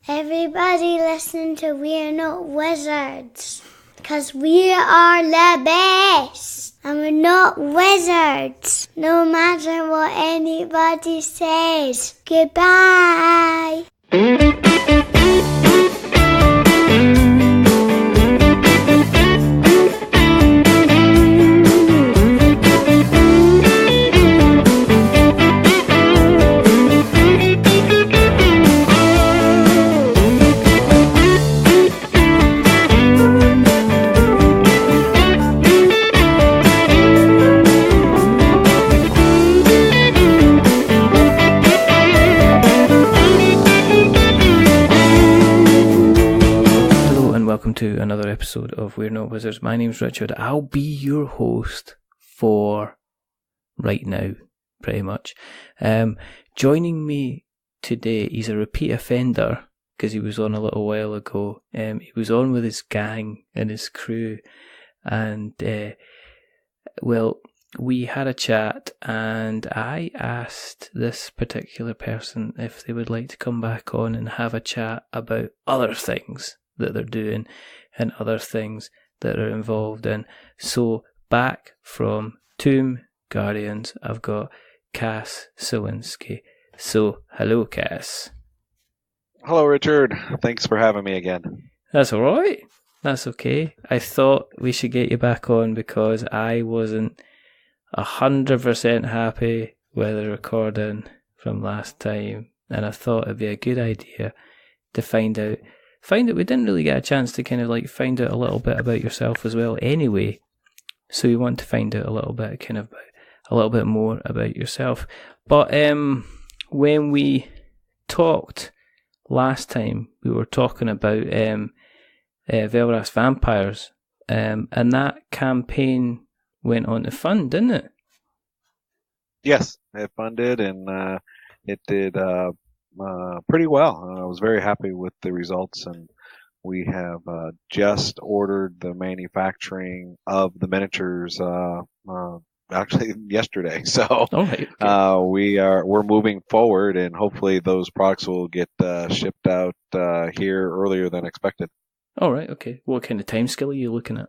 Everybody listen to We're Not Wizards, because we are the best, and we're not wizards, no matter what anybody says. Goodbye. Welcome to another episode of We're Not Wizards. My name's Richard. I'll be your host for right now, pretty much. Joining me today, he's a repeat offender because he was on a little while ago. He was on with his gang and his crew, and we had a chat, and I asked this particular person if they would like to come back on and have a chat about other things that they're doing and other things that are involved in. So back from Tomb Guardians, I've got Cass Suwinski. So hello, Cass. Hello, Richard. Thanks for having me again. That's all right. That's okay. I thought we should get you back on because I wasn't 100% happy with the recording from last time, and I thought it'd be a good idea to find out we didn't really get a chance to kind of like find out a little bit about yourself as well anyway. So we want to find out a little bit more about yourself. But when we talked last time, we were talking about Velras Vampires, and that campaign went on to fund, didn't it? Yes, it funded, and it did pretty well. I was very happy with the results, and we have just ordered the manufacturing of the miniatures actually yesterday. So okay. we're moving forward, and hopefully those products will get shipped out here earlier than expected. All right. Okay. What kind of timescale are you looking at?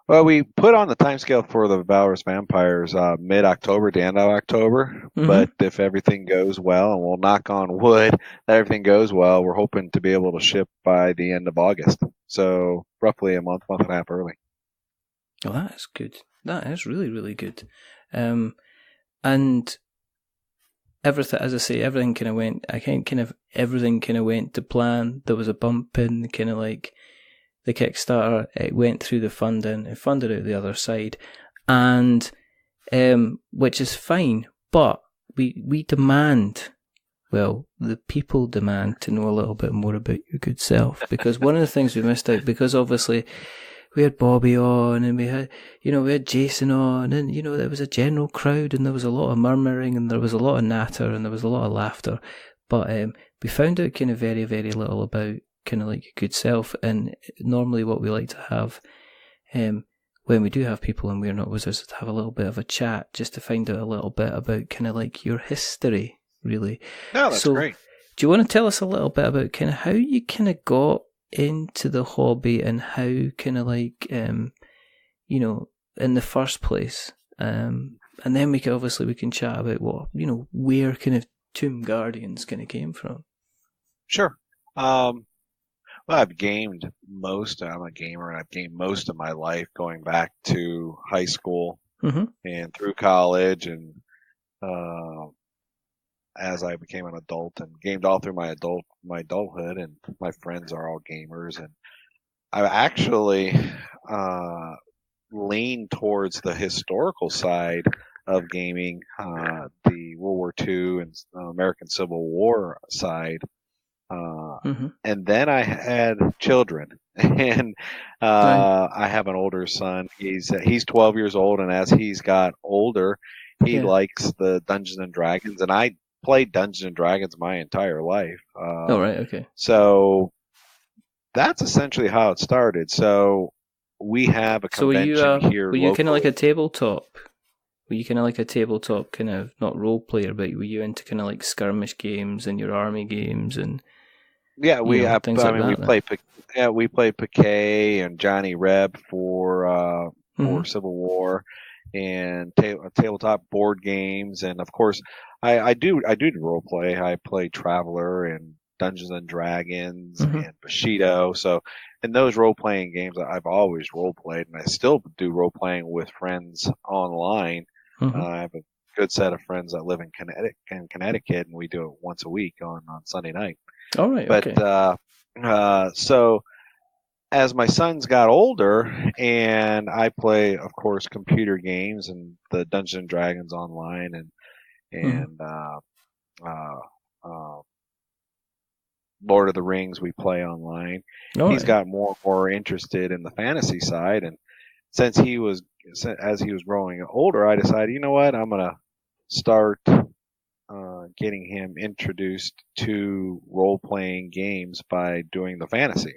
Well, we put on the timescale for the Velras Vampires mid-October to end of October, but if everything goes well, and we'll knock on wood that everything goes well, we're hoping to be able to ship by the end of August. So roughly a month and a half early. Oh, that is good. That is really, really good. And everything, as I say, everything kind of went. Everything kind of went to plan. There was a bump in kind of like the Kickstarter. It went through the funding, it funded out the other side, and which is fine, but we demand, well, the people demand to know a little bit more about your good self, because one of the things we missed out, because obviously we had Bobby on, and we had Jason on, and there was a general crowd, and there was a lot of murmuring, and there was a lot of natter, and there was a lot of laughter, but we found out kind of very, very little about kind of like your good self. And normally what we like to have when we do have people and We're Not Wizards, to have a little bit of a chat just to find out a little bit about kind of like your history, really. No, that's great. Do you want to tell us a little bit about kind of how you kind of got into the hobby, and how kind of like in the first place, and then we can chat about what where kind of Tomb Guardians kind of came from. Sure. Well, I'm a gamer, and I've gamed most of my life, going back to high school and through college, and as I became an adult, and gamed all through my adulthood, and my friends are all gamers, and I actually leaned towards the historical side of gaming, the World War II and American Civil War side. And then I had children, and I have an older son. He's 12 years old, and as he's got older, he likes the Dungeons and Dragons, and I played Dungeons and Dragons my entire life. Right, okay. So that's essentially how it started. So we have a convention here. Were you kind of like a tabletop? Were you kind of like a tabletop kind of, not role player, but were you into kind of like skirmish games and your army games and Yeah, we things like that. We play Piquet and Johnny Reb for Civil War, and tabletop board games, and of course, I do role play. I play Traveler and Dungeons and Dragons and Bushido. So, in those role playing games, I've always role played, and I still do role playing with friends online. I have a good set of friends that live in Connecticut, and we do it once a week on Sunday night. All right. But so as my sons got older, and I play, of course, computer games and the Dungeons and Dragons online, and Lord of the Rings we play online. He's got more and more interested in the fantasy side, and as he was growing older, I decided, you know what, I'm gonna start getting him introduced to role-playing games by doing the fantasy.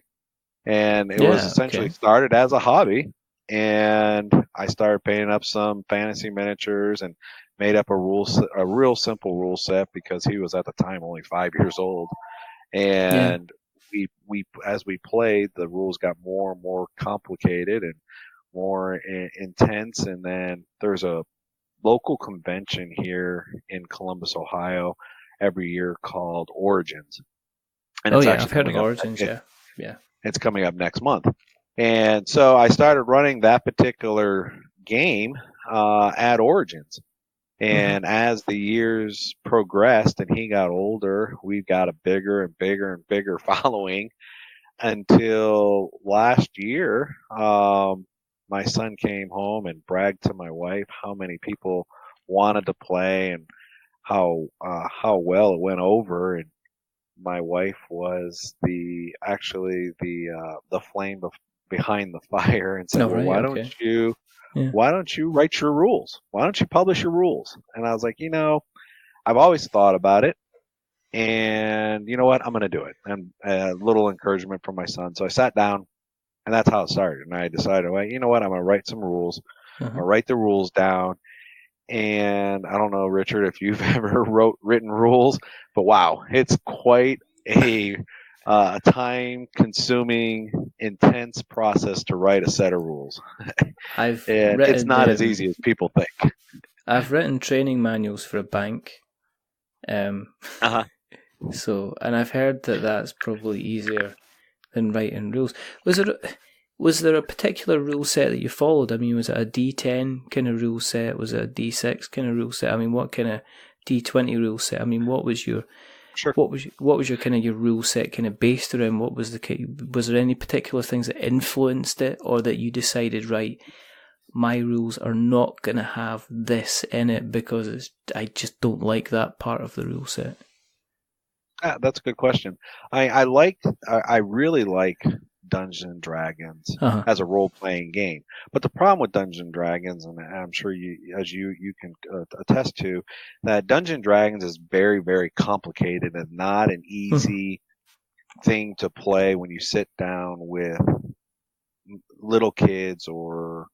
And it was essentially started as a hobby, and I started painting up some fantasy miniatures and made up a real simple rule set, because he was at the time only 5 years old. And we as we played, the rules got more and more complicated and more intense. And then there's a local convention here in Columbus, Ohio, every year called Origins. And I've heard of Origins. Yeah. It's coming up next month. And so I started running that particular game at Origins. And as the years progressed and he got older, we got a bigger and bigger and bigger following, until last year, my son came home and bragged to my wife how many people wanted to play and how well it went over. And my wife was the flame behind the fire, and said, why don't you write your rules? Why don't you publish your rules? And I was like, I've always thought about it, and you know what, I'm going to do it. And a little encouragement from my son. So I sat down, and that's how it started. And I decided, well, you know what, I'm going to write some rules. I'm going to write the rules down. And I don't know, Richard, if you've ever written rules, but wow, it's quite a time-consuming, intense process to write a set of rules. It's not as easy as people think. I've written training manuals for a bank. So, and I've heard that that's probably easier than writing rules. Was there a particular rule set that you followed? I mean, was it a D10 kind of rule set? Was it a D6 kind of rule set? I mean, what kind of D20 rule set? I mean, what was your what was your kind of your rule set kind of based around? Was there any particular things that influenced it, or that you decided, right, my rules are not going to have this in it because I just don't like that part of the rule set? That's a good question. I really like Dungeons and Dragons as a role-playing game. But the problem with Dungeons and Dragons, and I'm sure you can attest to, that Dungeons and Dragons is very, very complicated and not an easy thing to play when you sit down with little kids or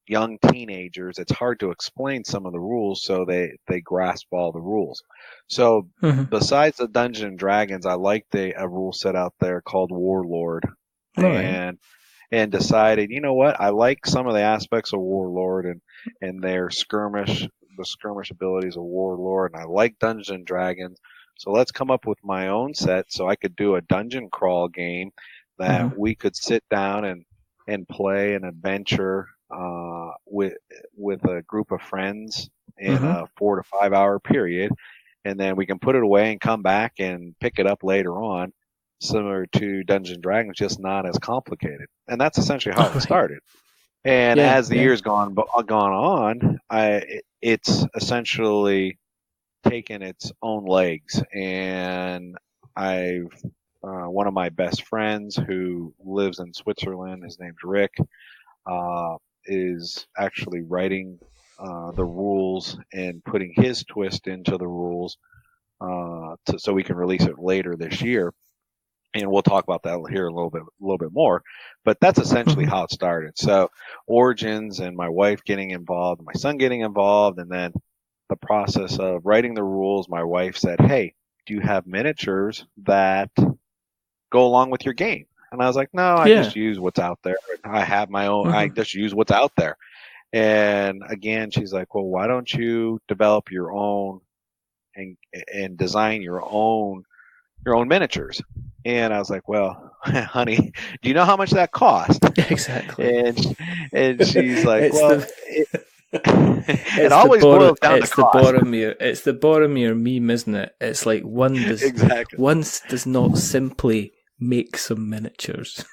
young teenagers. It's hard to explain some of the rules so they grasp all the rules. So besides the Dungeons and Dragons, I like a rule set out there called Warlord, and decided, you know what, I like some of the aspects of Warlord and their skirmish abilities of Warlord, and I like Dungeons and Dragons. So let's come up with my own set so I could do a dungeon crawl game that we could sit down and play an adventure with a group of friends in a 4 to 5 hour period, and then we can put it away and come back and pick it up later on, similar to Dungeons and Dragons, just not as complicated. And that's essentially how it started. And as the years gone on, it's essentially taken its own legs. And I've one of my best friends who lives in Switzerland, his name's Rick, is actually writing the rules and putting his twist into the rules so we can release it later this year. And we'll talk about that here a little bit more. But that's essentially how it started. So Origins, and my wife getting involved, my son getting involved, and then the process of writing the rules. My wife said, "Hey, do you have miniatures that go along with your game? And I was like, no, I Yeah. just use what's out there. I have my own. Mhm. I just use what's out there. And again, she's like, well, why don't you develop your own and design your own miniatures? And I was like, well, honey, do you know how much that cost? Exactly. And she's like, It's well, it always boils down to cost. It's the Boromir meme, isn't it? It's like one does not simply make some miniatures.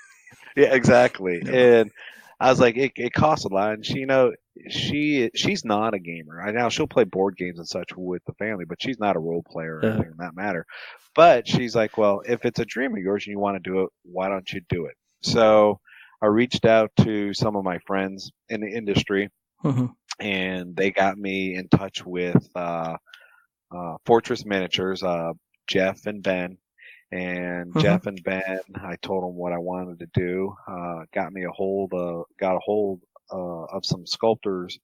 Yeah, exactly. No. And I was like, it costs a lot. And she's not a gamer. I know she'll play board games and such with the family, but she's not a role player or anything in that matter. But she's like, well, if it's a dream of yours and you want to do it, why don't you do it? So I reached out to some of my friends in the industry, and they got me in touch with Fortress Miniatures, Jeff and Ben. And Jeff and Ben, I told them what I wanted to do. Got a hold of some sculptors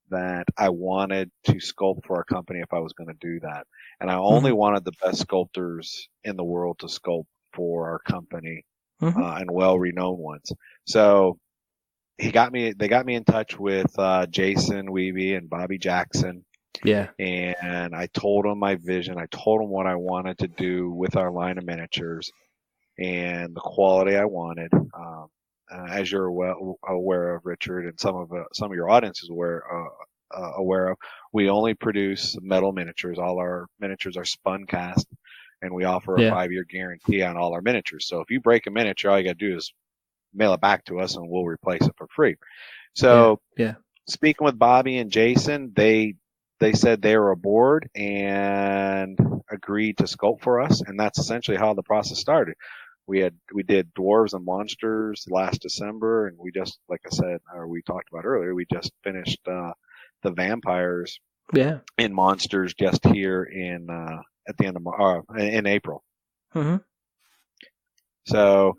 that I wanted to sculpt for our company if I was going to do that. And I only wanted the best sculptors in the world to sculpt for our company, and well-renowned ones. So they got me in touch with Jason Weeby and Bobby Jackson. Yeah. And I told them my vision. I told them what I wanted to do with our line of miniatures and the quality I wanted. As you're well aware of, Richard, and some of your audience is aware of, we only produce metal miniatures. All our miniatures are spun cast, and we offer a 5-year guarantee on all our miniatures. So if you break a miniature, all you got to do is mail it back to us, and we'll replace it for free. So speaking with Bobby and Jason, they said they were aboard and agreed to sculpt for us, and that's essentially how the process started. We did Dwarves and Monsters last December, and we just, like I said, or we talked about earlier, we just finished the Vampires and Monsters just here in at the end of in April. So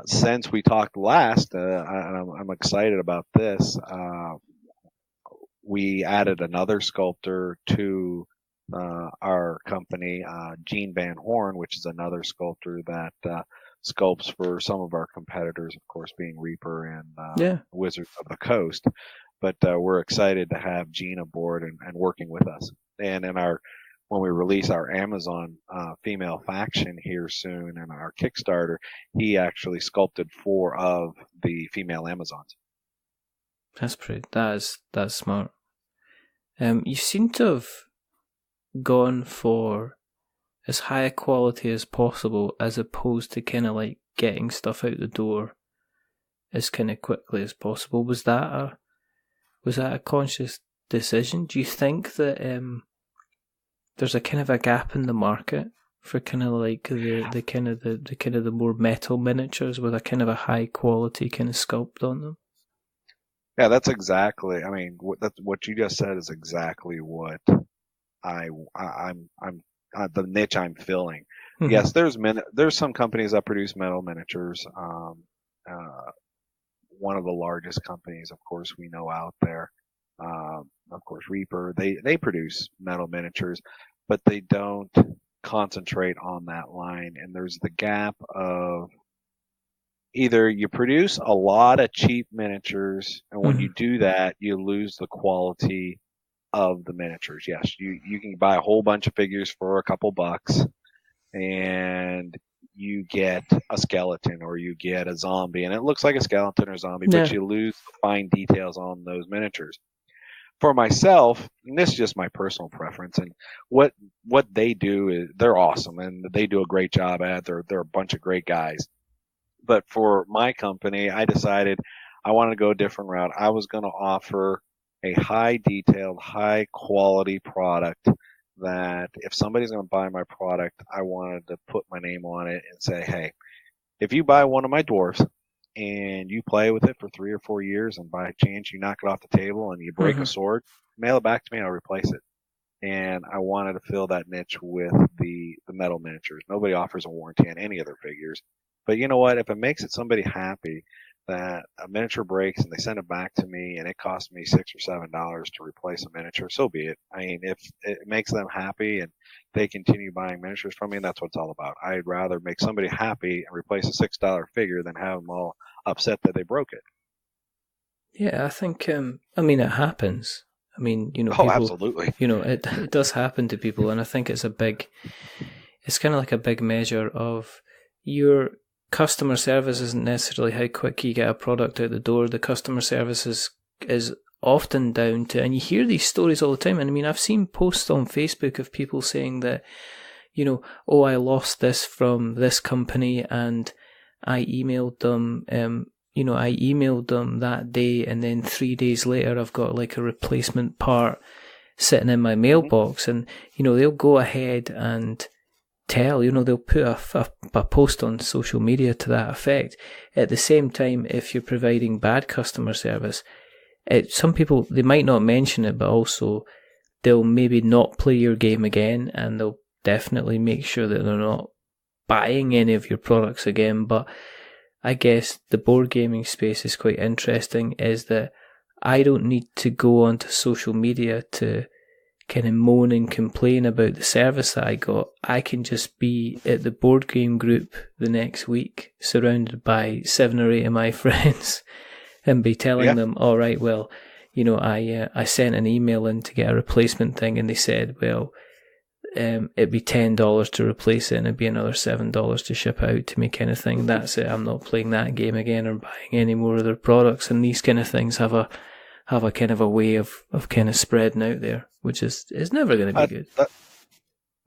since we talked last, I'm excited about this. We added another sculptor to our company, Gene Van Horn, which is another sculptor that sculpts for some of our competitors, of course, being Reaper and Wizards of the Coast. But we're excited to have Gene aboard and working with us. And when we release our Amazon female faction here soon and our Kickstarter, he actually sculpted 4 of the female Amazons. That's smart. You seem to have gone for as high a quality as possible, as opposed to kind of like getting stuff out the door as kind of quickly as possible. Was that a conscious decision? Do you think that there's a kind of a gap in the market for kind of like the more metal miniatures with a kind of a high quality kind of sculpt on them? Yeah, that's exactly. I mean, what you just said is exactly what I'm the niche I'm filling. Yes, there's some companies that produce metal miniatures. One of the largest companies, of course, we know out there. Of course, Reaper. They produce metal miniatures, but they don't concentrate on that line. And there's the gap of either you produce a lot of cheap miniatures, and when you do that, you lose the quality of the miniatures. Yes, you can buy a whole bunch of figures for a couple bucks, and you get a skeleton or you get a zombie, and it looks like a skeleton or zombie, but you lose the fine details on those miniatures. For myself, and this is just my personal preference, and what they do is they're awesome, and they do a great job at it. They're a bunch of great guys. But for my company, I decided I wanted to go a different route. I was going to offer a high detailed, high quality product that if somebody's going to buy my product, I wanted to put my name on it and say, hey, if you buy one of my dwarfs and you play with it for 3 or 4 years and by chance you knock it off the table and you break a sword, mail it back to me and I'll replace it. And I wanted to fill that niche with the metal miniatures. Nobody offers a warranty on any of their figures. But you know what? If it makes somebody happy that a miniature breaks and they send it back to me and it costs me $6 or $7 to replace a miniature, so be it. I mean, if it makes them happy and they continue buying miniatures from me, that's what it's all about. I'd rather make somebody happy and replace a $6 figure than have them all upset that they broke it. Yeah, I think, I mean, it happens. I mean, people, absolutely. It does happen to people, and I think it's kind of like a big measure of your customer service isn't necessarily how quick you get a product out the door. The customer service is often down to, and you hear these stories all the time, and I mean, I've seen posts on Facebook of people saying that, oh, I lost this from this company and I emailed them, that day, and then 3 days later I've got like a replacement part sitting in my mailbox, and they'll go ahead and tell, they'll put a post on social media to that effect. At the same time, if you're providing bad customer service, some people, they might not mention it, but also they'll maybe not play your game again, and they'll definitely make sure that they're not buying any of your products again. But I guess the board gaming space is quite interesting, is that I don't need to go onto social media to kind of moan and complain about the service that I got. I can just be at the board game group the next week, surrounded by 7 or 8 of my friends, and be telling them, all right, well, I sent an email in to get a replacement thing, and they said, well, it'd be $10 to replace it, and it'd be another $7 to ship out to me, kind of thing. That's it. I'm not playing that game again or buying any more of their products. And these kind of things have a kind of a way of kind of spreading out there, which is never going to be good.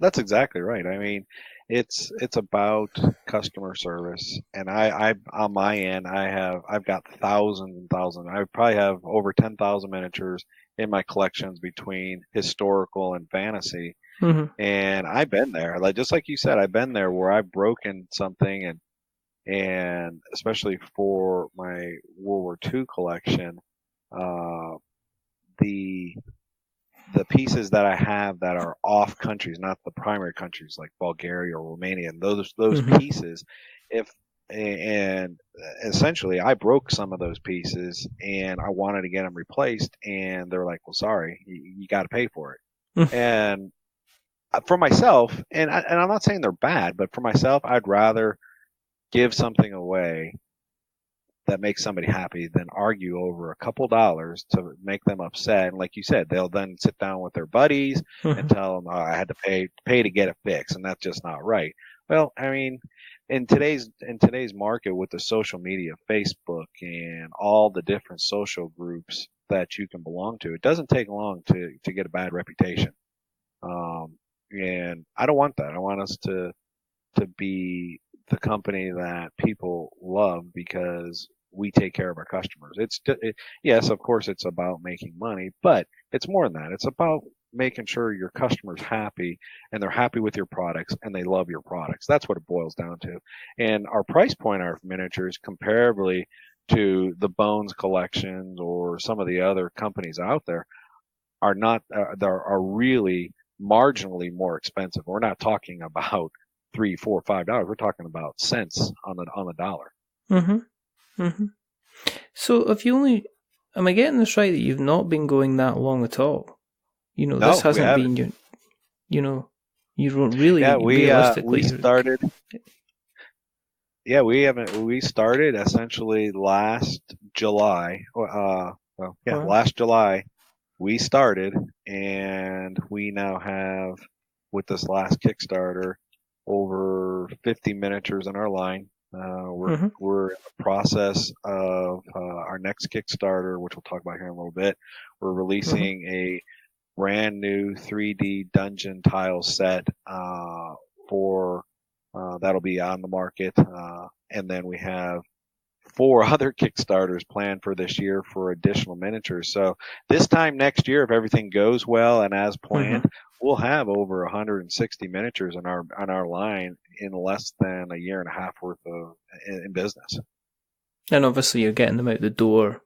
That's exactly right. I mean, it's about customer service, and I on my end, I've got thousands and thousands. I probably have over 10,000 miniatures in my collections between historical and fantasy. Mm-hmm. And I've been there, just like you said, I've been there where I've broken something, and especially for my World War II collection, the pieces that I have that are off countries, not the primary countries like Bulgaria or Romania, and those mm-hmm. pieces, and essentially I broke some of those pieces and I wanted to get them replaced, and they're like, well, sorry, you got to pay for it. And for myself, and I'm not saying they're bad, but for myself, I'd rather give something away that makes somebody happy than argue over a couple dollars to make them upset. And like you said, they'll then sit down with their buddies and tell them, oh, I had to pay to get it fixed, and that's just not right. Well, I mean, in today's market with the social media, Facebook and all the different social groups that you can belong to, it doesn't take long to get a bad reputation. And I don't want that. I want us to be the company that people love because we take care of our customers. Yes, of course, it's about making money, but it's more than that. It's about making sure your customer's happy and they're happy with your products and they love your products. That's what it boils down to. And our price point on our miniatures, comparably to the Bones collections or some of the other companies out there, are not are really marginally more expensive. We're not talking about $3, $4, $5. We're talking about cents on the dollar. Mm-hmm. Mm-hmm. So am I getting this right that you've not been going that long at all? No, this hasn't been your, you don't really. Yeah, realistically. We started. Yeah, we started essentially last July. Last July we started, and we now have, with this last Kickstarter, over 50 miniatures in our line. We're in the process of our next Kickstarter, which we'll talk about here in a little bit. We're releasing a brand new 3D dungeon tile set for that'll be on the market, and then we have 4 other Kickstarters planned for this year for additional miniatures. So this time next year, if everything goes well and as planned, we'll have over 160 miniatures on our line in less than a year and a half worth of in business. And obviously, you're getting them out the door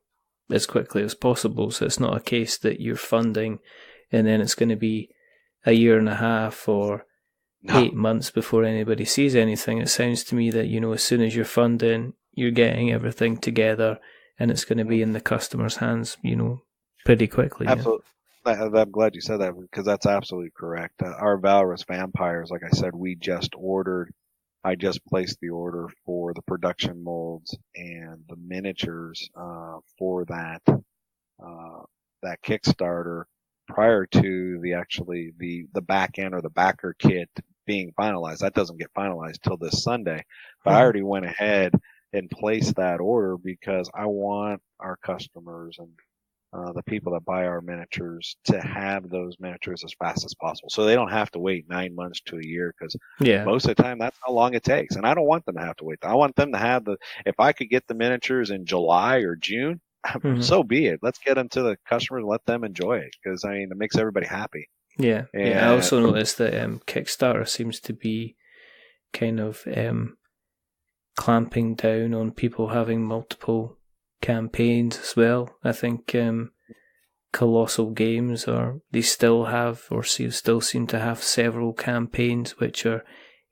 as quickly as possible. So it's not a case that you're funding and then it's going to be a year and a half or 8 months before anybody sees anything. It sounds to me that, as soon as you're funding, you're getting everything together, and it's going to be in the customer's hands, pretty quickly. Absolutely. Yeah. I'm glad you said that, because that's absolutely correct. Our Valorous Vampires, like I said, I just placed the order for the production molds and the miniatures for that Kickstarter prior to the back end or the backer kit being finalized. That doesn't get finalized till this Sunday, but I already went ahead and placed that order because I want our customers and the people that buy our miniatures to have those miniatures as fast as possible, so they don't have to wait 9 months to a year, because most of the time that's how long it takes, and I don't want them to have to wait. I want them to have if I could get the miniatures in July or June, so be it. Let's get them to the customers and let them enjoy it, because it makes everybody happy. Yeah. I also noticed that Kickstarter seems to be kind of clamping down on people having multiple campaigns as well. I think Colossal Games they still have, or still seem to have, several campaigns which are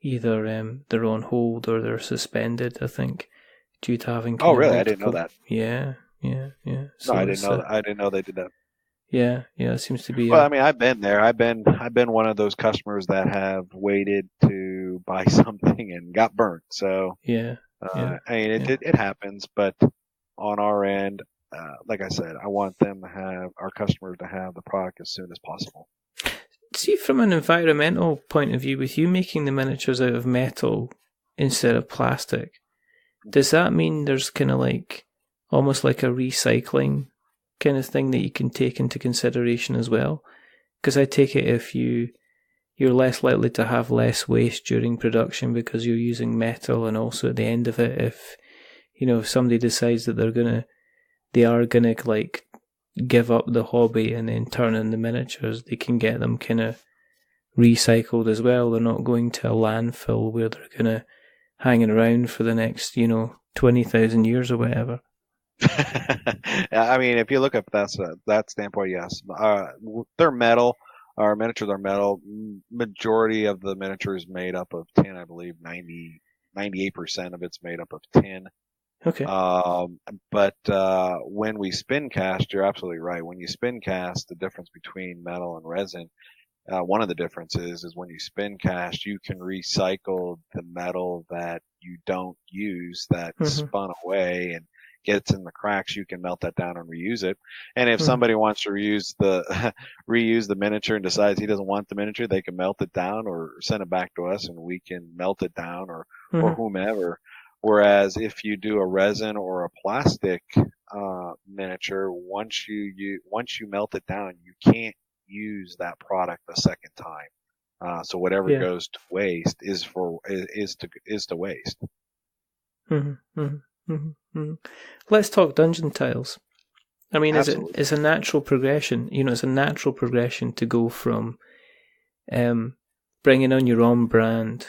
either they're on hold or they're suspended, I think, due to having really? I didn't know that. Yeah. So no, I didn't know that. I didn't know they did that. Yeah, it seems to be. Well, I've been there. I've been one of those customers that have waited to buy something and got burnt. So it happens, but on our end, like I said, I want our customers to have the product as soon as possible. See, from an environmental point of view, with you making the miniatures out of metal instead of plastic, does that mean there's kind of almost like a recycling kind of thing that you can take into consideration as well? Because I take it if you're less likely to have less waste during production because you're using metal, and also at the end of it, if somebody decides that they are gonna give up the hobby and then turn in the miniatures, they can get them kind of recycled as well. They're not going to a landfill where they're gonna hanging around for the next 20,000 years or whatever. If you look at that standpoint, yes. They're metal. Our miniatures are metal. Majority of the miniature is made up of tin. I believe 98% of it's made up of tin. Okay. But when we spin cast, you're absolutely right. When you spin cast, the difference between metal and resin, one of the differences is when you spin cast, you can recycle the metal that you don't use that spun away and gets in the cracks. You can melt that down and reuse it. And if somebody wants to reuse the miniature and decides he doesn't want the miniature, they can melt it down or send it back to us and we can melt it down or whomever. Whereas if you do a resin or a plastic miniature, once you melt it down, you can't use that product a second time. So whatever goes to waste is to waste. Let's talk dungeon tiles. Absolutely. It's a natural progression. It's a natural progression to go from bringing on your own brand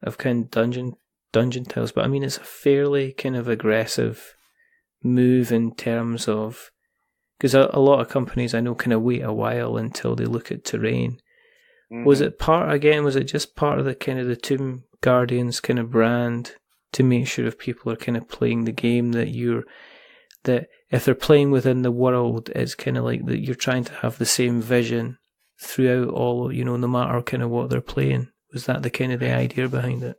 of kind of dungeon tiles, but it's a fairly kind of aggressive move in terms of, because a lot of companies I know kind of wait a while until they look at terrain. Was it just part of the kind of the Tomb Guardians kind of brand to make sure if people are kind of playing the game that if they're playing within the world, it's kind of like that you're trying to have the same vision throughout all, no matter kind of what they're playing? Was that the kind of the idea behind it?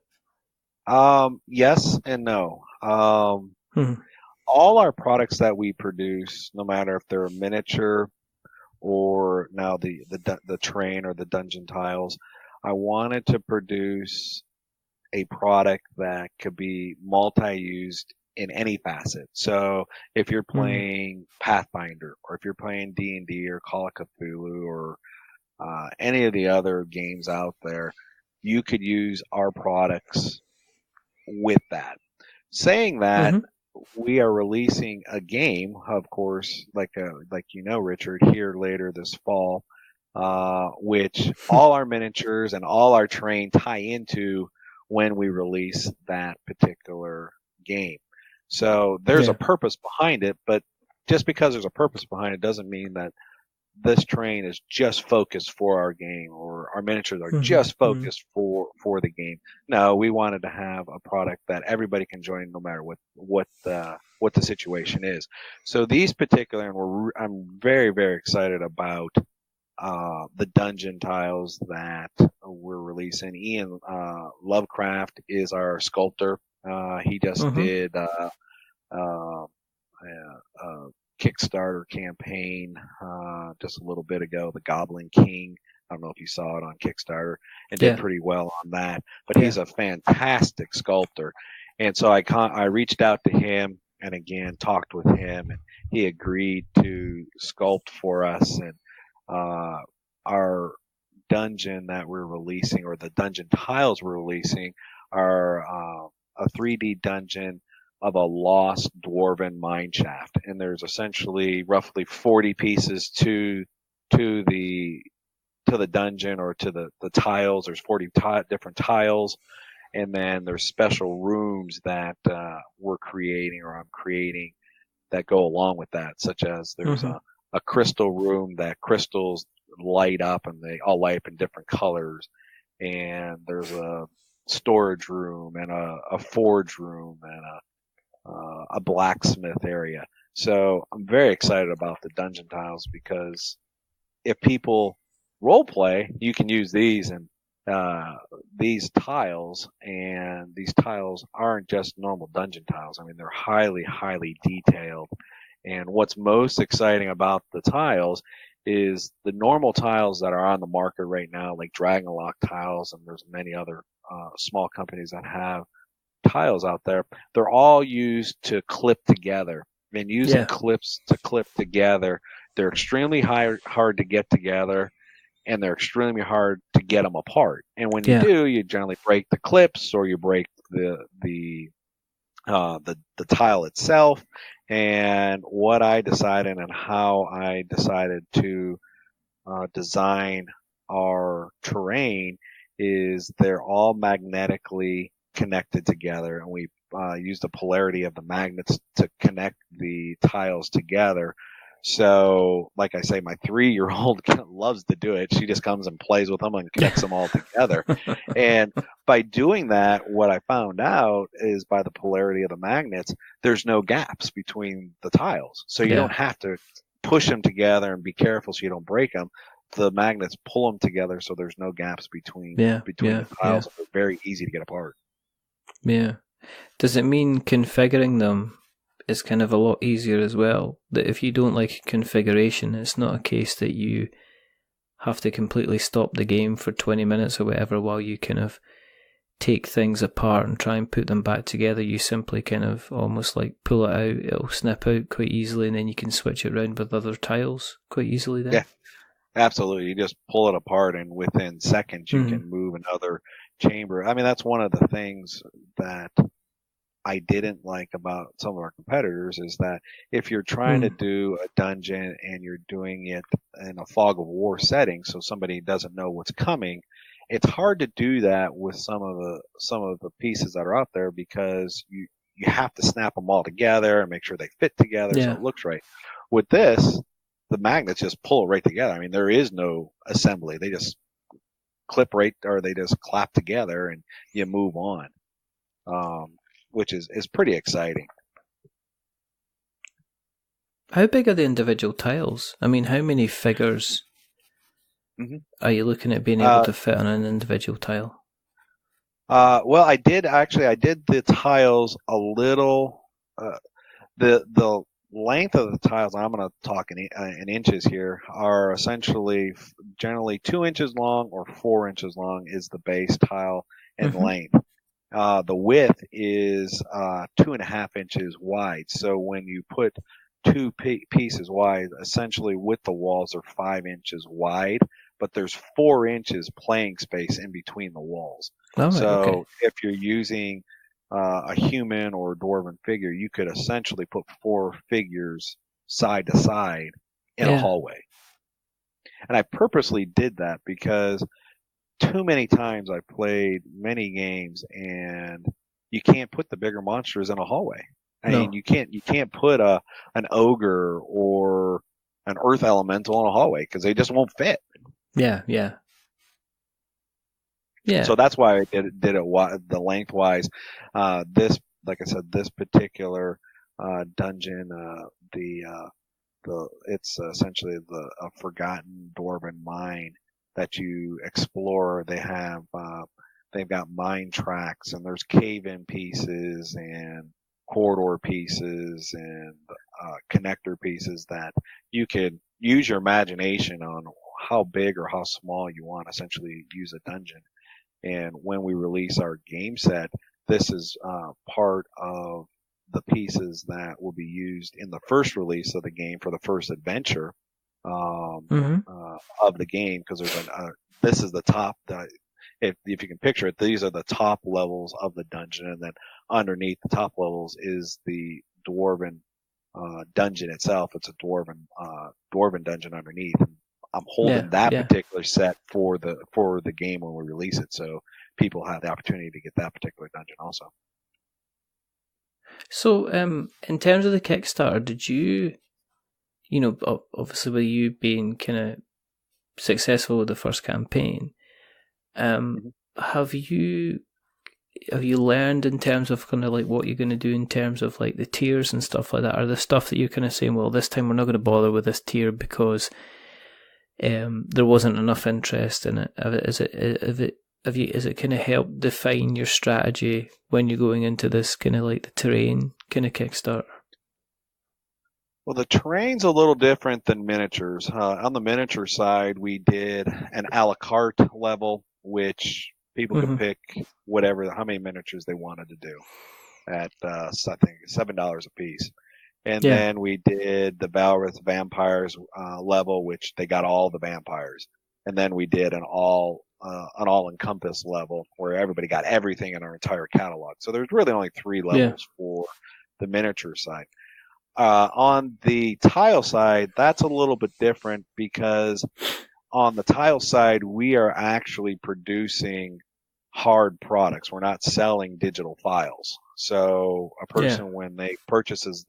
Yes and no. All our products that we produce, no matter if they're a miniature or now the train or the dungeon tiles, I wanted to produce a product that could be multi-used in any facet. So if you're playing Pathfinder, or if you're playing D&D or Call of Cthulhu or any of the other games out there, you could use our products with that. Saying that, we are releasing a game, of course, like Richard, here later this fall, which all our miniatures and all our train tie into when we release that particular game. So there's a purpose behind it, but just because there's a purpose behind it doesn't mean that this terrain is just focused for our game, or our miniatures are just focused for the game. No, we wanted to have a product that everybody can join no matter what the situation is. So these particular, and I'm very, very excited about the dungeon tiles that we're releasing. Ian Lovecraft is our sculptor. He just did Kickstarter campaign just a little bit ago, the Goblin King. I don't know if you saw it on Kickstarter, and did pretty well on that. But he's a fantastic sculptor, and so I reached out to him and again talked with him, and he agreed to sculpt for us. And our dungeon that we're releasing, or the dungeon tiles we're releasing, are a 3D dungeon of a lost dwarven mine shaft, and there's essentially roughly 40 pieces to the dungeon, or to the tiles. There's 40 different tiles, and then there's special rooms that we're creating, or I'm creating, that go along with that, such as there's a crystal room that crystals light up, and they all light up in different colors, and there's a storage room, and a forge room, and a blacksmith area. So I'm very excited about the dungeon tiles, because if people role play, you can use these and these tiles, and these tiles aren't just normal dungeon tiles. I mean, they're highly, highly detailed. And what's most exciting about the tiles is the normal tiles that are on the market right now, like Dragonlock tiles, and there's many other small companies that have tiles out there. They're all used to clip together. And using clips to clip together, they're extremely hard to get together, and they're extremely hard to get them apart. And when you do, you generally break the clips, or you break the tile itself. And what I decided, and how I decided to design our terrain, is they're all magnetically connected together, and we use the polarity of the magnets to connect the tiles together. So, like I say, my 3-year-old loves to do it. She just comes and plays with them and connects them all together. And by doing that, what I found out is, by the polarity of the magnets, there's no gaps between the tiles. So you don't have to push them together and be careful so you don't break them. The magnets pull them together, so there's no gaps between the tiles. They're very easy to get apart. Yeah. Does it mean configuring them is kind of a lot easier as well? That if you don't like a configuration, it's not a case that you have to completely stop the game for 20 minutes or whatever while you kind of take things apart and try and put them back together. You simply kind of almost like pull it out, it'll snip out quite easily, and then you can switch it around with other tiles quite easily then. Yeah, absolutely. You just pull it apart, and within seconds you can move another chamber. I mean, that's one of the things that I didn't like about some of our competitors, is that if you're trying to do a dungeon and you're doing it in a fog of war setting, so somebody doesn't know what's coming, it's hard to do that with some of the pieces that are out there, because you have to snap them all together and make sure they fit together so it looks right. With this, the magnets just pull it right together. I mean, there is no assembly. They just clip right, or they just clap together, and you move on. Which is pretty exciting. How big are the individual tiles? I mean, how many figures are you looking at being able to fit on an individual tile? Well, I did the tiles a little. The length of the tiles, I'm going to talk in inches here, are essentially generally 2 inches long or 4 inches long is the base tile in length. The width is 2.5 inches wide. So when you put two pieces wide, essentially with the walls are 5 inches wide, but there's 4 inches playing space in between the walls. If you're using a human or a dwarven figure, you could essentially put 4 figures side to side in a hallway. And I purposely did that because too many times I played many games and you can't put the bigger monsters in a hallway. I mean, you can't put an ogre or an earth elemental in a hallway because they just won't fit. Yeah. So that's why I did it the lengthwise. This, like I said, this particular dungeon, it's essentially a forgotten dwarven mine that you explore. They've got mine tracks, and there's cave-in pieces and corridor pieces and connector pieces that you could use your imagination on how big or how small you want. Essentially, use a dungeon. And when we release our game set, this is part of the pieces that will be used in the first release of the game for the first adventure of the game. Because this is the top. If you can picture it, these are the top levels of the dungeon, and then underneath the top levels is the dwarven dungeon itself. It's a dwarven dungeon underneath. I'm holding that particular set for the game when we release it, so people have the opportunity to get that particular dungeon also. So, in terms of the Kickstarter, did you obviously with you being kind of successful with the first campaign, have you learned in terms of kind of like what you're going to do in terms of like the tiers and stuff like that? Are the stuff that you're kind of saying, well, this time we're not going to bother with this tier because there wasn't enough interest in it? Is it kind of helped define your strategy when you're going into this kind of like the terrain kind of Kickstarter? Well, the terrain's a little different than miniatures. On the miniature side, we did an a la carte level, which people could pick how many miniatures they wanted to do at, I think, $7 a piece. And then we did the Valrith Vampires level, which they got all the vampires. And then we did an all-encompass level where everybody got everything in our entire catalog. So there's really only 3 levels for the miniature side. On the tile side, that's a little bit different because on the tile side, we are actually producing hard products. We're not selling digital files. So a person, when they purchases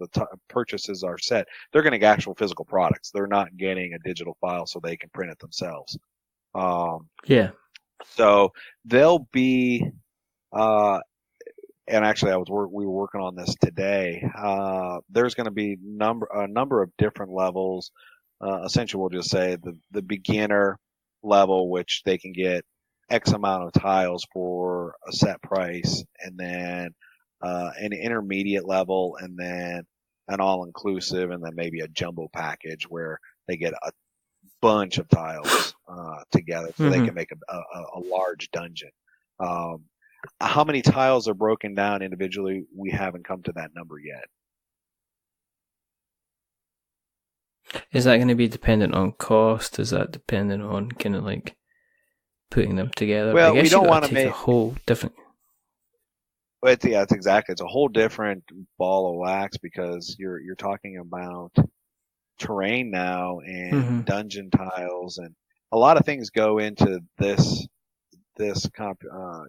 our set, they're getting actual physical products. They're not getting a digital file so they can print it themselves. So they'll be, and actually we were working on this today. There's going to be a number of different levels. Essentially, we'll just say the beginner level, which they can get X amount of tiles for a set price, and then an intermediate level, and then an all-inclusive, and then maybe a jumbo package where they get a bunch of tiles together so they can make a large dungeon. How many tiles are broken down individually, we haven't come to that number yet. Is that going to be dependent on cost? Is that dependent on kind of like putting them together? Well, I guess we don't want to make a whole different. But that's exactly. It's a whole different ball of wax because you're talking about terrain now and dungeon tiles, and a lot of things go into this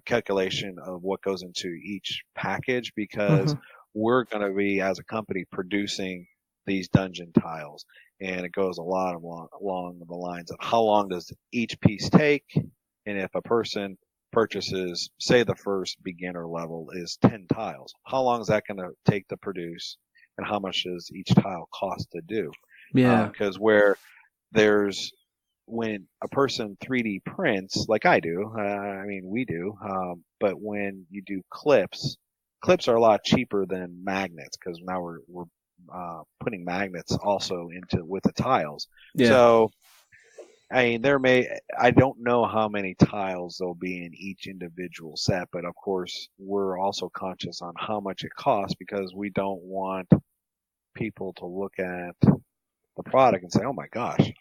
calculation of what goes into each package because we're going to be, as a company, producing these dungeon tiles, and it goes a lot along the lines of how long does each piece take, and if a person purchases, say the first beginner level is 10 tiles, how long is that going to take to produce, and how much does each tile cost to do? Because when a person 3D prints, like I do, we do, but when you do clips are a lot cheaper than magnets because now we're putting magnets also with the tiles. So, I don't know how many tiles there'll be in each individual set, but of course we're also conscious on how much it costs because we don't want people to look at the product and say, oh my gosh,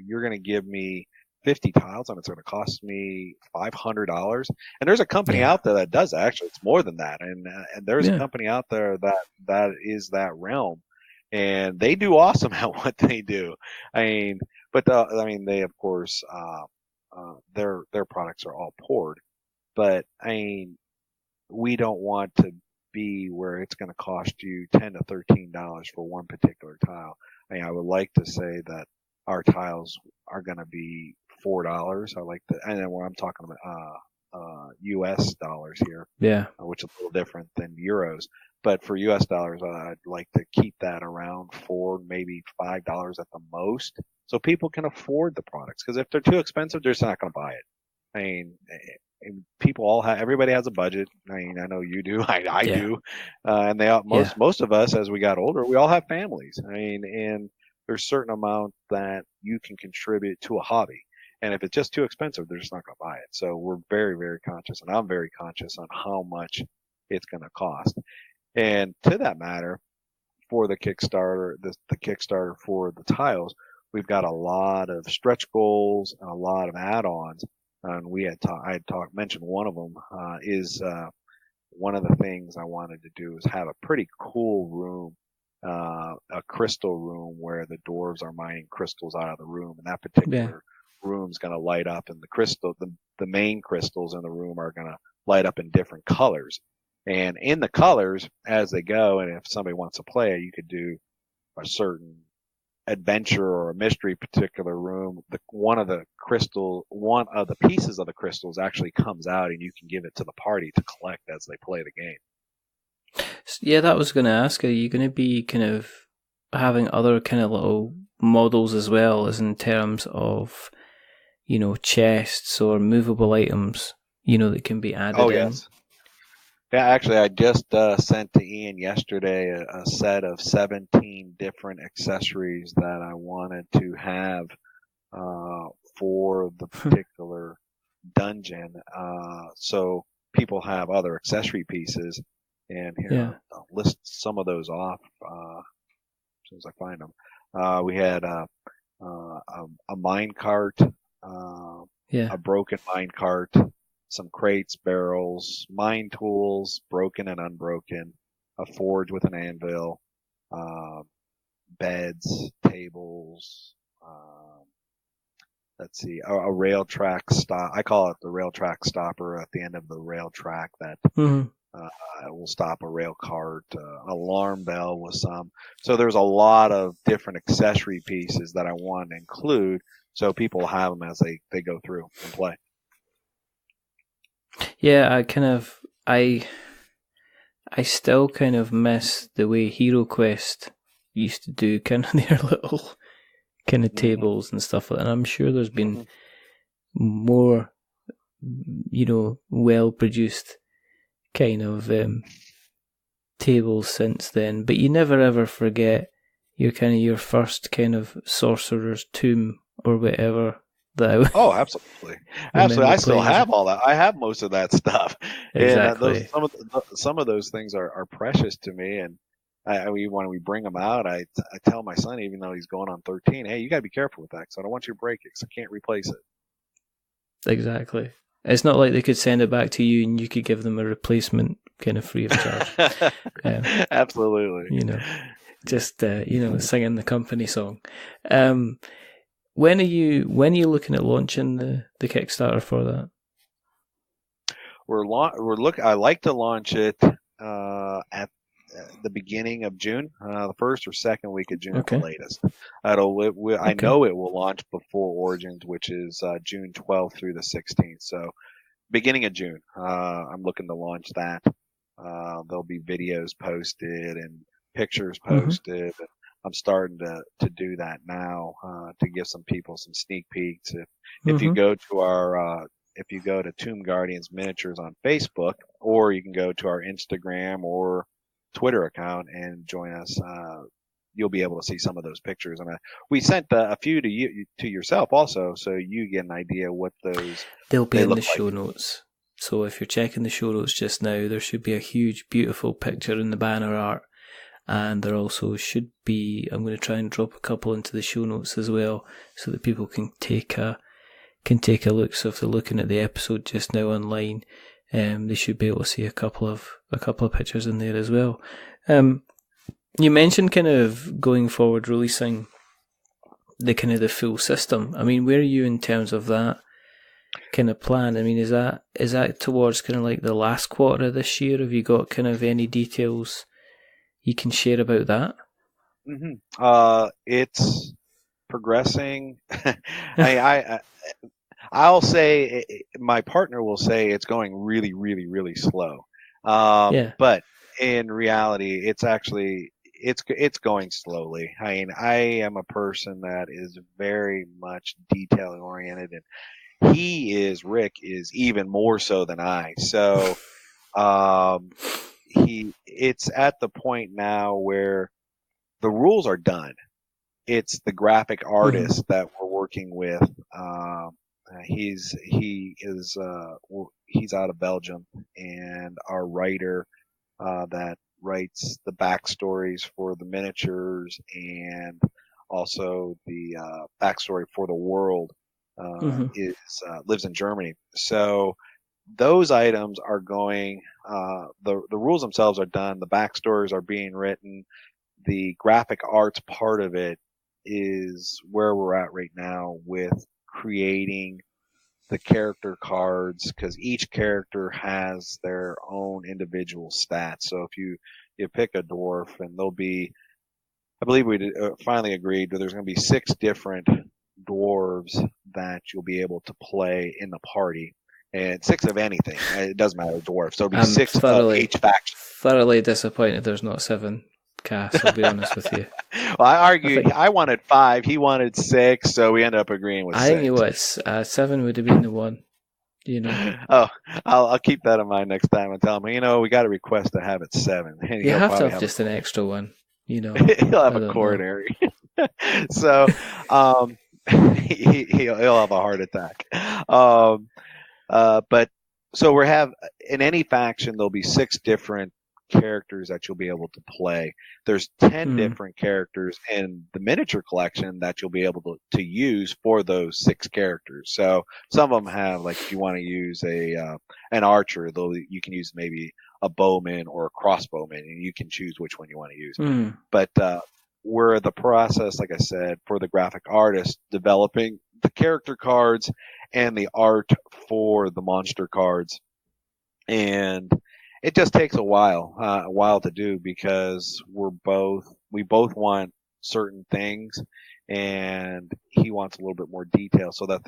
you're going to give me 50 tiles and it's going to cost me $500. And there's a company out there that does actually. It's more than that. And there's a company out there that is that realm, and they do awesome at what they do. They of course, their products are all poured, but we don't want to be where it's going to cost you $10 to $13 for one particular tile. I mean, I would like to say that our tiles are going to be $4. I like that, and then when I'm talking about U.S. dollars here, which is a little different than euros. But for U.S. dollars, I'd like to keep that around $4, maybe $5 at the most, so people can afford the products. Because if they're too expensive, they're just not going to buy it. I mean, people everybody has a budget. I mean, I know you do, I do, and most of us, as we got older, we all have families. I mean, and there's a certain amount that you can contribute to a hobby. And if it's just too expensive, they're just not going to buy it. So we're very, very conscious, and I'm very conscious on how much it's going to cost. And to that matter, for the Kickstarter, the Kickstarter for the tiles, we've got a lot of stretch goals and a lot of add-ons. And I had mentioned one of them is one of the things I wanted to do is have a pretty cool room, a crystal room where the dwarves are mining crystals out of the room, and that particular room's going to light up, and the main crystals in the room are going to light up in different colors. And in the colors, as they go, and if somebody wants to play it, you could do a certain adventure or a mystery particular room. One of the pieces of the crystals actually comes out, and you can give it to the party to collect as they play the game. Yeah, that was going to ask, are you going to be kind of having other kind of little models as well, as in terms of, chests or movable items, that can be added in? Oh, yes. Yeah, actually, I just sent to Ian yesterday a set of 17 different accessories that I wanted to have for the particular dungeon. So people have other accessory pieces. And here, I'll list some of those off as soon as I find them. We had a mine cart, a broken mine cart, some crates, barrels, mine tools, broken and unbroken, a forge with an anvil, beds, tables, let's see, a rail track stop. I call it the rail track stopper at the end of the rail track that will stop a rail cart, alarm bell with some. So there's a lot of different accessory pieces that I want to include so people have them as they go through and play. Yeah, I still kind of miss the way HeroQuest used to do kind of their little kind of tables and stuff like that. And I'm sure there's been more, well-produced kind of tables since then. But you never ever forget your first kind of sorcerer's tomb or whatever. Oh, absolutely. Absolutely. I still have all that. I have most of that stuff. Exactly. And some of those things are precious to me. And when we bring them out, I tell my son, even though he's going on 13, hey, you got to be careful with that because I don't want you to break it because I can't replace it. Exactly. It's not like they could send it back to you and you could give them a replacement kind of free of charge. Absolutely. Just singing the company song. When are you looking at launching the Kickstarter for that? I like to launch it at the beginning of June, the first or second week of June at the latest. I know it will launch before Origins, which is June 12th through the 16th. So beginning of June, I'm looking to launch that. There'll be videos posted and pictures posted. I'm starting to do that now to give some people some sneak peeks. If you go to if you go to Tomb Guardians Miniatures on Facebook, or you can go to our Instagram or Twitter account and join us, you'll be able to see some of those pictures. And we sent a few to yourself also, so you get an idea what those. They'll be in the show notes. So if you're checking the show notes just now, there should be a huge, beautiful picture in the banner art. And there also should be, I'm going to try and drop a couple into the show notes as well, so that people can take a look. So if they're looking at the episode just now online, they should be able to see a couple of pictures in there as well. You mentioned kind of going forward releasing the full system. I mean, where are you in terms of that? kind of plan? I mean, is that towards kind of like the last quarter of this year? Have you got kind of any details you can share about that? It's progressing. I'll say my partner will say it's going really, really, really slow. But in reality, it's actually it's going slowly. I mean, I am a person that is very much detail oriented, and Rick is even more so than I. So, it's at the point now where the rules are done. It's the graphic artist that we're working with. He's out of Belgium, and our writer that writes the backstories for the miniatures and also the backstory for the world lives in Germany. So those items are going. The rules themselves are done. The backstories are being written. The graphic arts part of it is where we're at right now with creating the character cards, because each character has their own individual stats. So if you pick a dwarf, and there'll be, I believe we finally agreed that there's going to be 6 different dwarves that you'll be able to play in the party, and 6 of anything. It doesn't matter, dwarf. So it'll be 6 of each faction. Thoroughly disappointed there's not 7 casts, I'll be honest with you. Well, I argued. I wanted 5. He wanted 6, so we ended up agreeing with 6. I think it was 7 would have been the one. You know. Oh, I'll keep that in mind next time and tell him. We got a request to have it 7. And you have to have just an extra one. You know. He'll have a coronary. So, he'll have a heart attack. But so in any faction there'll be 6 different characters that you'll be able to play. There's 10 different characters in the miniature collection that you'll be able to use for those 6 characters. So some of them have, like, if you want to use an archer, you can use maybe a bowman or a crossbowman, and you can choose which one you want to use. But we're in the process, like I said, for the graphic artist, developing the character cards and the art for the monster cards. And it just takes a while to do, because we both want certain things, and he wants a little bit more detail. So that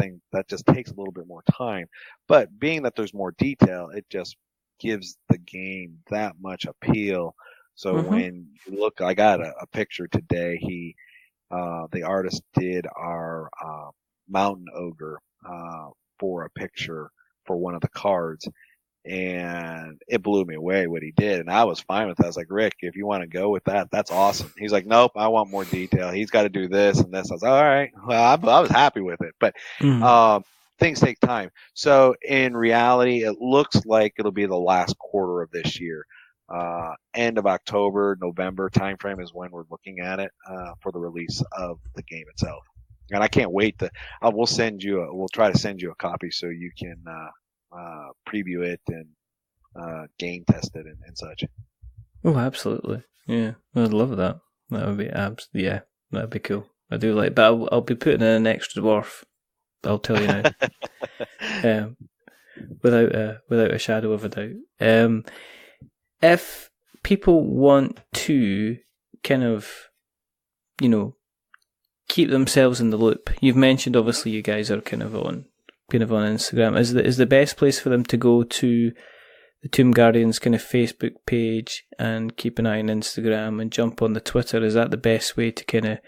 just takes a little bit more time. But being that there's more detail, it just gives the game that much appeal. So when you look, I got a picture today. The artist did our mountain ogre for a picture for one of the cards. And it blew me away what he did, and I was fine with that. I was like, Rick, if you want to go with that, that's awesome. He's like, nope, I want more detail. He's got to do this and this. I was like, all right. Well, I was happy with it, but things take time. So in reality, it looks like it'll be the last quarter of this year. End of October, November timeframe is when we're looking at it for the release of the game itself. And I can't wait we'll try to send you a copy so you can preview it and game test it and such. Oh, absolutely. Yeah, I'd love that. That would be that'd be cool. I do like, but I'll be putting in an extra dwarf. I'll tell you now, without a shadow of a doubt. If people want to kind of, keep themselves in the loop, you've mentioned obviously you guys are kind of on Instagram. Is the best place for them to go to the Tomb Guardians kind of Facebook page and keep an eye on Instagram and jump on the Twitter? Is that the best way to kind of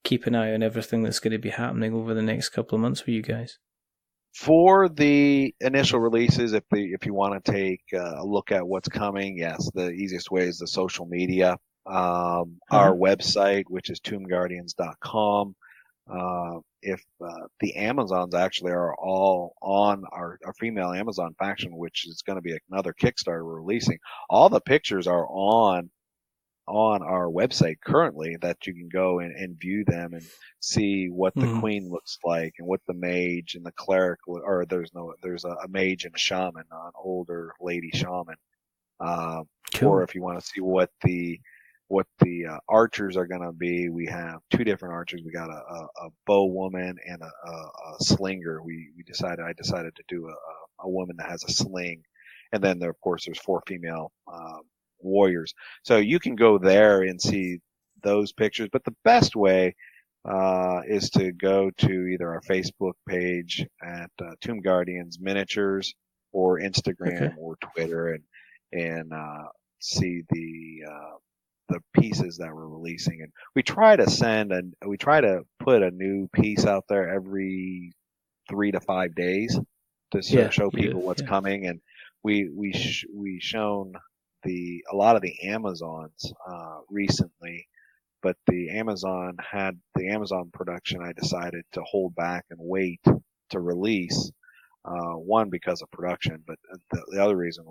keep an eye on everything that's going to be happening over the next couple of months for you guys? For the initial releases, if you want to take a look at what's coming, yes, the easiest way is the social media. Our website, which is tombguardians.com. If the Amazons actually are all on our female Amazon faction, which is going to be another Kickstarter we're releasing, all the pictures are on our website currently, that you can go and view them and see what the queen looks like and what the mage and the cleric, or there's a mage and a shaman, an older lady shaman. Cool. Or if you want to see what the what the archers are going to be. We have 2 different archers. We got a bow woman and a slinger. I decided to do a woman that has a sling, and then of course there's 4 female warriors. So you can go there and see those pictures. But the best way is to go to either our Facebook page at Tomb Guardians Miniatures or Instagram or Twitter and see the pieces that we're releasing. And we try to put a new piece out there every 3 to 5 days to show people what's coming. And we shown a lot of the Amazons recently, but the Amazon production I decided to hold back and wait to release. One, because of production, but the other reason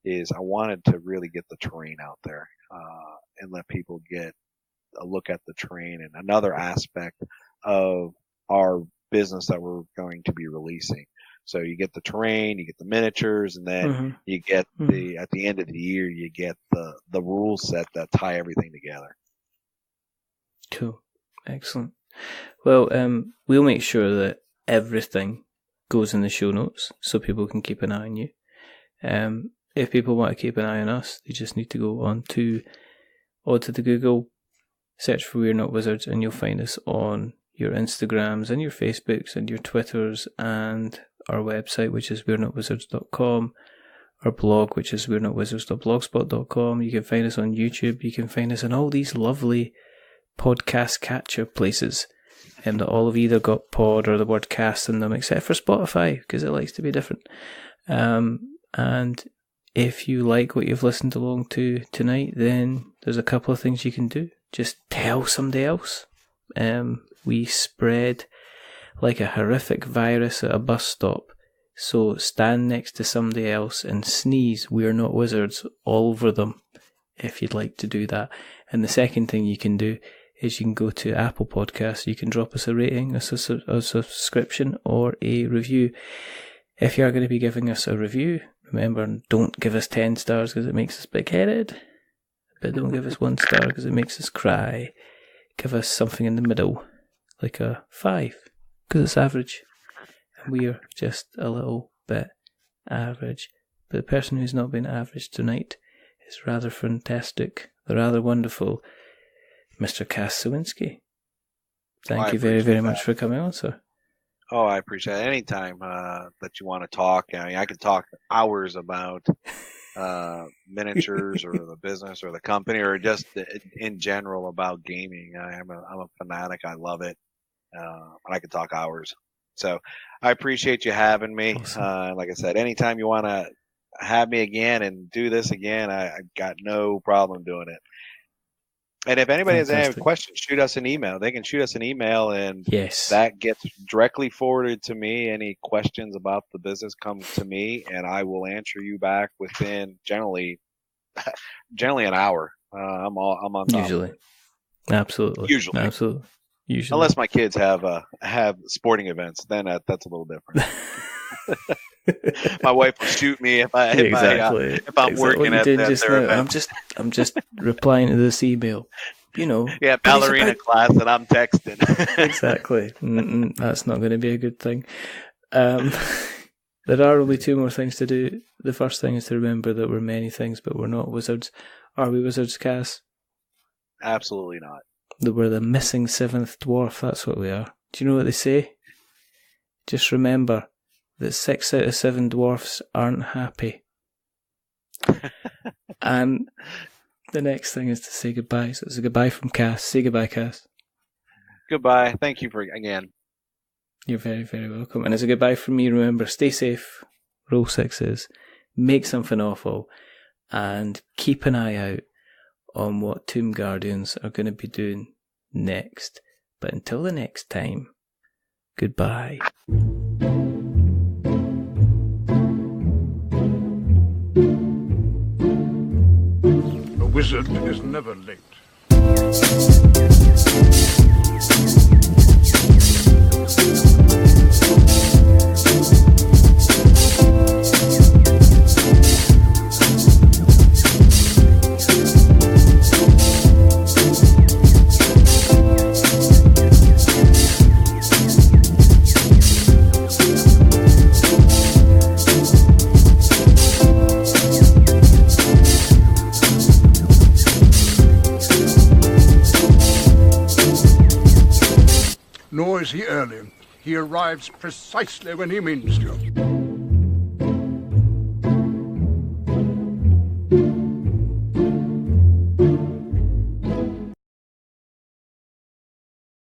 is I wanted to really get the terrain out there and let people get a look at the terrain and another aspect of our business that we're going to be releasing. So you get the terrain, you get the miniatures, and then you get at the end of the year, you get the rule set that tie everything together. Cool. Excellent. Well, we'll make sure that everything goes in the show notes so people can keep an eye on you. If people want to keep an eye on us, they just need to go onto the Google, search for We're Not Wizards, and you'll find us on your Instagrams and your Facebooks and your Twitters and our website, which is we'renotwizards.com, our blog, which is we'renotwizards.blogspot.com. You can find us on YouTube. You can find us on all these lovely podcast catcher places that all have either got pod or the word cast in them, except for Spotify, because it likes to be different. And if you like what you've listened along to tonight, then there's a couple of things you can do. Just tell somebody else. We spread like a horrific virus at a bus stop. So stand next to somebody else and sneeze "We're Not Wizards" all over them if you'd like to do that. And the second thing you can do is you can go to Apple Podcasts. You can drop us a rating, a subscription, or a review. If you are going to be giving us a review, remember, don't give us 10 stars because it makes us big-headed. But don't give us 1 star because it makes us cry. Give us something in the middle, like a 5, because it's average. And we are just a little bit average. But the person who's not been average tonight is rather fantastic, the rather wonderful Mr. Cass Suwinski. Thank you very, very much for coming on, sir. Oh, I appreciate it. Anytime that you want to talk. I mean, I could talk hours about miniatures or the business or the company or just in general about gaming. I'm a fanatic. I love it. And I could talk hours. So I appreciate you having me. Awesome. Like I said, anytime you want to have me again and do this again, I got no problem doing it. And if anybody has any questions, shoot us an email. They can shoot us an email, and that gets directly forwarded to me. Any questions about the business come to me, and I will answer you back within generally an hour. I'm on top. Usually. Absolutely. Unless my kids have sporting events, then that's a little different. My wife will shoot me if I'm working at their event. I'm just replying to this email. Yeah, ballerina class, and I'm texting. Exactly. That's not going to be a good thing. There are only 2 more things to do. The first thing is to remember that we're many things, but we're not wizards. Are we wizards, Cass? Absolutely not. That we're the missing 7th dwarf. That's what we are. Do you know what they say? Just remember that 6 out of 7 dwarfs aren't happy. And the next thing is to say goodbye. So it's a goodbye from Cass. Say goodbye, Cass. Goodbye. Thank you again. You're very, very welcome. And it's a goodbye from me. Remember, stay safe, roll 6s, make something awful, and keep an eye out on what Tomb Guardians are going to be doing next. But until the next time, goodbye. A wizard is never late. is he early. He arrives precisely when he means to.